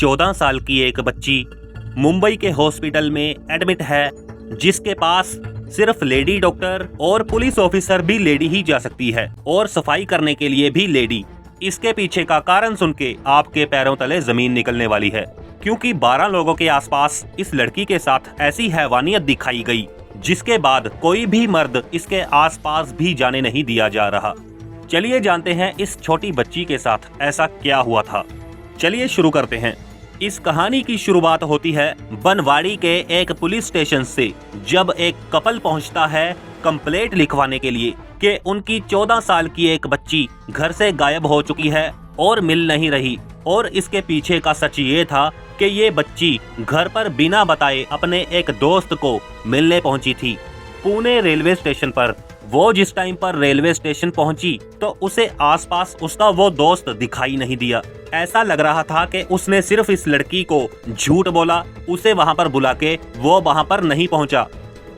14 साल की एक बच्ची मुंबई के हॉस्पिटल में एडमिट है, जिसके पास सिर्फ लेडी डॉक्टर और पुलिस ऑफिसर भी लेडी ही जा सकती है और सफाई करने के लिए भी लेडी। इसके पीछे का कारण सुन के आपके पैरों तले जमीन निकलने वाली है, क्योंकि 12 लोगों के आसपास इस लड़की के साथ ऐसी हैवानियत दिखाई गई, जिसके बाद कोई भी मर्द इसके आसपास भी जाने नहीं दिया जा रहा। चलिए जानते हैं इस छोटी बच्ची के साथ ऐसा क्या हुआ था। चलिए शुरू करते हैं। इस कहानी की शुरुआत होती है बनवाड़ी के एक पुलिस स्टेशन से, जब एक कपल पहुंचता है कंप्लेंट लिखवाने के लिए कि उनकी 14 साल की एक बच्ची घर से गायब हो चुकी है और मिल नहीं रही। और इसके पीछे का सच ये था कि ये बच्ची घर पर बिना बताए अपने एक दोस्त को मिलने पहुंची थी पुणे रेलवे स्टेशन पर। वो जिस टाइम पर रेलवे स्टेशन पहुंची तो उसे आसपास उसका वो दोस्त दिखाई नहीं दिया। ऐसा लग रहा था कि उसने सिर्फ इस लड़की को झूठ बोला, उसे वहां पर बुला के वो वहां पर नहीं पहुंचा।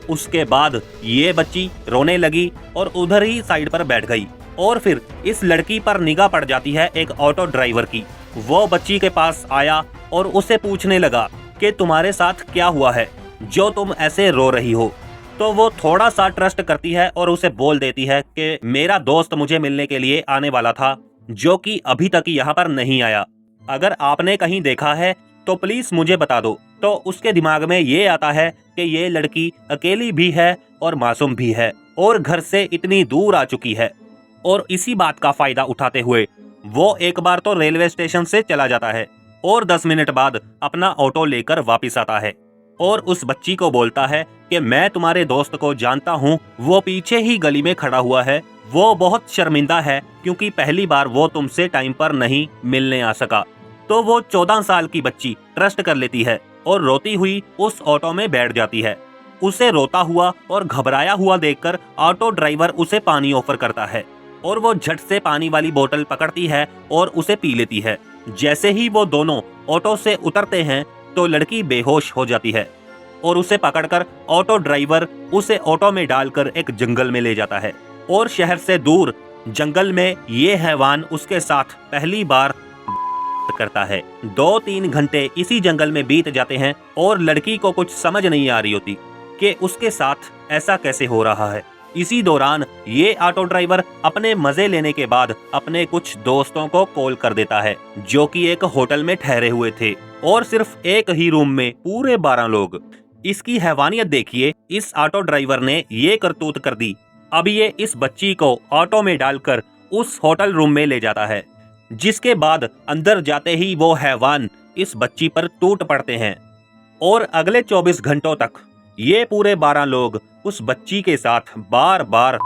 उसके बाद ये बच्ची रोने लगी और उधर ही साइड पर बैठ गई। और फिर इस लड़की पर निगाह पड़ जाती है एक ऑटो ड्राइवर की। वो बच्ची के पास आया और उसे पूछने लगा कि तुम्हारे साथ क्या हुआ है जो तुम ऐसे रो रही हो। तो वो थोड़ा सा ट्रस्ट करती है और उसे बोल देती है कि मेरा दोस्त मुझे मिलने के लिए आने वाला था, जो कि अभी तक यहाँ पर नहीं आया। अगर आपने कहीं देखा है तो प्लीज मुझे बता दो। तो उसके दिमाग में ये आता है कि ये लड़की अकेली भी है और मासूम भी है और घर से इतनी दूर आ चुकी है। और इसी बात का फायदा उठाते हुए वो एक बार तो रेलवे स्टेशन से चला जाता है और 10 मिनट बाद अपना ऑटो लेकर वापिस आता है और उस बच्ची को बोलता है कि मैं तुम्हारे दोस्त को जानता हूँ, वो पीछे ही गली में खड़ा हुआ है। वो बहुत शर्मिंदा है क्योंकि पहली बार वो तुमसे टाइम पर नहीं मिलने आ सका। तो वो 14 साल की बच्ची ट्रस्ट कर लेती है और रोती हुई उस ऑटो में बैठ जाती है। उसे रोता हुआ और घबराया हुआ देखकर ऑटो ड्राइवर उसे पानी ऑफर करता है और वो झट से पानी वाली बोतल पकड़ती है और उसे पी लेती है। जैसे ही वो दोनों ऑटो से उतरते हैं तो लड़की बेहोश हो जाती है और उसे पकड़कर ऑटो ड्राइवर उसे ऑटो में डालकर एक जंगल में ले जाता है। और शहर से दूर जंगल में ये हैवान उसके साथ पहली बार करता है। 2-3 घंटे इसी जंगल में बीत जाते हैं और लड़की को कुछ समझ नहीं आ रही होती कि उसके साथ ऐसा कैसे हो रहा है। इसी दौरान ये ऑटो ड्राइवर अपने मजे लेने के बाद अपने कुछ दोस्तों को कॉल कर देता है, जो कि एक होटल में ठहरे हुए थे और सिर्फ एक ही रूम में पूरे 12 लोग। इसकी हैवानियत देखिए, इस ऑटो ड्राइवर ने ये करतूत कर दी। अब ये इस बच्ची को ऑटो में डालकर उस होटल रूम में ले जाता है, जिसके बाद अंदर जाते ही वो हैवान इस बच्ची पर टूट पड़ते हैं। और अगले 24 घंटों तक ये पूरे 12 लोग उस बच्ची के साथ बार बार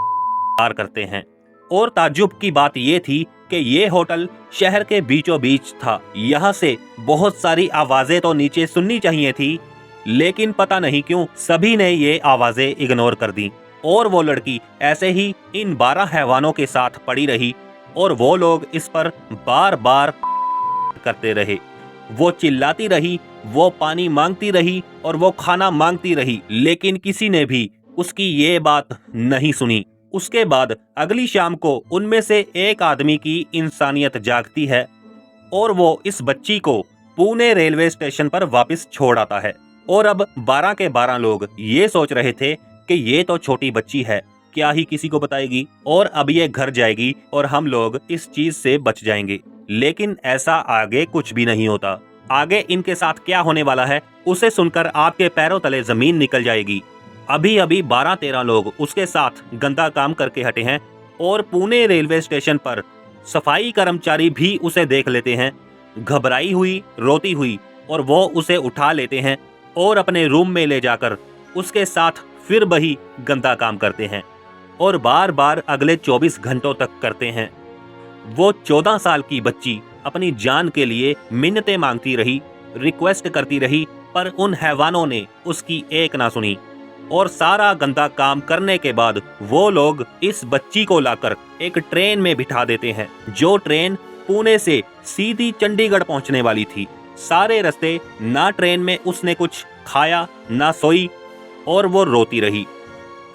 करते हैं। और ताज्जुब की बात ये थी कि ये होटल शहर के बीचों बीच था। यहाँ से बहुत सारी आवाजें तो नीचे सुननी चाहिए थी, लेकिन पता नहीं क्यों सभी ने ये आवाजें इग्नोर कर दी और वो लड़की ऐसे ही इन 12 हैवानों के साथ पड़ी रही और वो लोग इस पर बार बार करते रहे। वो चिल्लाती रही, वो पानी मांगती रही और वो खाना मांगती रही, लेकिन किसी ने भी उसकी ये बात नहीं सुनी। उसके बाद अगली शाम को उनमें से एक आदमी की इंसानियत जागती है और वो इस बच्ची को पुणे रेलवे स्टेशन पर वापस छोड़ आता है। और अब 12 के 12 लोग ये सोच रहे थे कि ये तो छोटी बच्ची है, क्या ही किसी को बताएगी और अब ये घर जाएगी और हम लोग इस चीज से बच जाएंगे। लेकिन ऐसा आगे कुछ भी नहीं होता। आगे इनके साथ क्या होने वाला है उसे सुनकर आपके पैरों तले जमीन निकल जाएगी। अभी अभी 12-13 लोग उसके साथ गंदा काम करके हटे हैं और पुणे रेलवे स्टेशन पर सफाई कर्मचारी भी उसे देख लेते हैं, घबराई हुई रोती हुई, और वो उसे उठा लेते हैं और अपने रूम में ले जाकर उसके साथ फिर वही गंदा काम करते हैं और बार बार अगले 24 घंटों तक करते हैं। वो 14 साल की बच्ची अपनी जान के लिए मिन्नतें मांगती रही, रिक्वेस्ट करती रही, पर उन हैवानों ने उसकी एक ना सुनी। और सारा गंदा काम करने के बाद वो लोग इस बच्ची को लाकर एक ट्रेन में बिठा देते हैं, जो ट्रेन पुणे से सीधी चंडीगढ़ पहुंचने वाली थी। सारे रास्ते ना ट्रेन में उसने कुछ खाया ना सोई और वो रोती रही।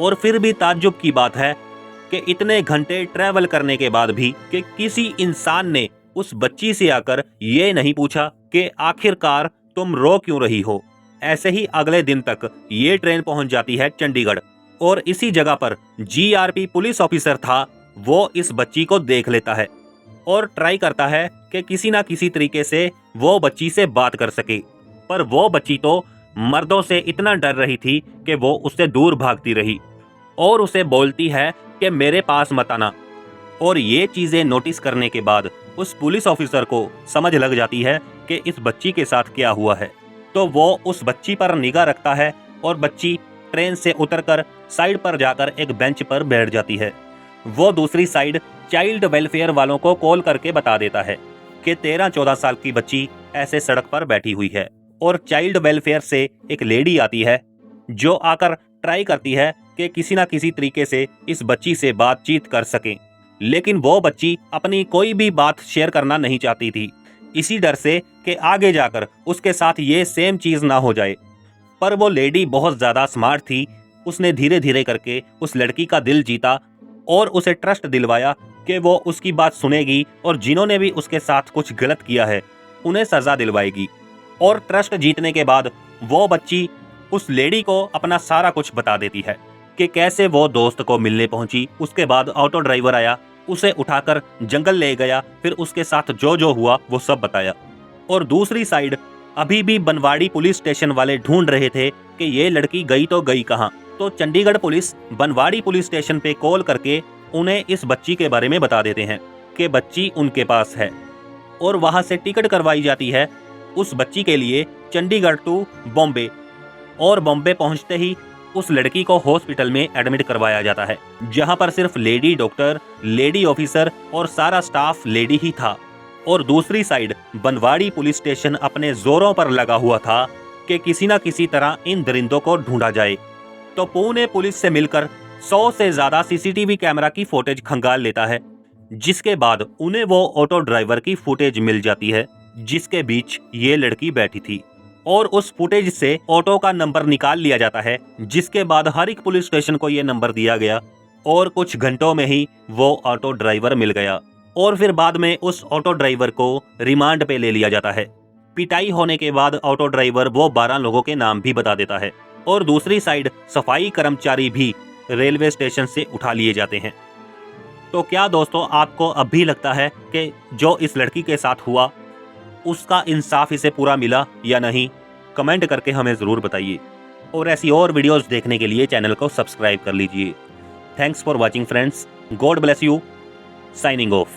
और फिर भी ताज्जुब की बात है कि इतने घंटे ट्रैवल करने के बाद भी कि किसी इंसान ने उस बच्ची से आकर ये नहीं पूछा कि आखिरकार तुम रो क्यों रही हो। ऐसे ही अगले दिन तक ये ट्रेन पहुंच जाती है चंडीगढ़ और इसी जगह पर जीआरपी पुलिस ऑफिसर था, वो इस बच्ची को देख लेता है और ट्राई करता है कि किसी ना किसी तरीके से वो बच्ची से बात कर सके। पर वो बच्ची तो मर्दों से इतना डर रही थी कि वो उससे दूर भागती रही और उसे बोलती है कि मेरे पास मत आना। और ये चीजें नोटिस करने के बाद उस पुलिस ऑफिसर को समझ लग जाती है कि इस बच्ची के साथ क्या हुआ है। तो वो उस बच्ची पर निगाह रखता है और बच्ची ट्रेन से उतरकर साइड पर जाकर एक बेंच पर बैठ जाती है। वो दूसरी साइड चाइल्ड वेलफेयर वालों को कॉल करके बता देता है कि 13-14 साल की बच्ची ऐसे सड़क पर बैठी हुई है। और चाइल्ड वेलफेयर से एक लेडी आती है जो आकर ट्राई करती है कि किसी ना किसी तरीके से इस बच्ची से बातचीत कर सकें, लेकिन वो बच्ची अपनी कोई भी बात शेयर करना नहीं चाहती थी, इसी डर से कि आगे जाकर उसके साथ ये सेम चीज ना हो जाए। पर वो लेडी बहुत ज्यादा स्मार्ट थी, उसने धीरे धीरे करके उस लड़की का दिल जीता और उसे ट्रस्ट दिलवाया कि वो उसकी बात सुनेगी और जिन्होंने भी उसके साथ कुछ गलत किया है उन्हें सजा दिलवाएगी। और ट्रस्ट जीतने के बाद वो बच्ची उस लेडी को अपना सारा कुछ बता देती है कि कैसे वो दोस्त को मिलने पहुंची। उसके बाद ऑटो ड्राइवर आया, उसे उठाकर जंगल ले गया, फिर उसके साथ जो जो हुआ वो सब बताया। और दूसरी साइड अभी भी बनवाड़ी पुलिस स्टेशन वाले ढूंढ रहे थे कि ये लड़की गई तो गई कहाँ। तो Chandigarh police Banwadi police station पे कॉल करके उन्हें इस बच्ची के बारे में बता देते हैं कि बच्ची उनके पास है और वहां से टिकट करवाई जाती है उस बच्ची के लिए चंडीगढ़ टू बॉम्बे। और बॉम्बे पहुंचते ही उस लड़की को हॉस्पिटल में एडमिट करवाया जाता है, जहां पर सिर्फ लेडी डॉक्टर, लेडी ऑफिसर और सारा स्टाफ लेडी ही था। और दूसरी साइड बनवाड़ी पुलिस स्टेशन अपने जोरों पर लगा हुआ था कि किसी न किसी तरह इन दरिंदों को ढूंढा जाए। तो पुणे पुलिस से मिलकर 100 से ज्यादा सीसीटीवी कैमरा की फुटेज खंगाल लेता है, जिसके बाद उन्हें वो ऑटो ड्राइवर की फुटेज मिल जाती है जिसके बीच ये लड़की बैठी थी। और उस फुटेज से ऑटो का नंबर निकाल लिया जाता है, जिसके बाद हर एक पुलिस स्टेशन को ये नंबर दिया गया और कुछ घंटों में ही वो ऑटो ड्राइवर मिल गया। और फिर बाद में उस ऑटो ड्राइवर को रिमांड पे ले लिया जाता है। पिटाई होने के बाद ऑटो ड्राइवर वो 12 लोगों के नाम भी बता देता है। और दूसरी साइड सफाई कर्मचारी भी रेलवे स्टेशन से उठा लिए जाते हैं। तो क्या दोस्तों आपको अब भी लगता है कि जो इस लड़की के साथ हुआ उसका इंसाफ इसे पूरा मिला या नहीं? कमेंट करके हमें ज़रूर बताइए और ऐसी और वीडियोस देखने के लिए चैनल को सब्सक्राइब कर लीजिए। Thanks for watching friends, God bless you, signing off.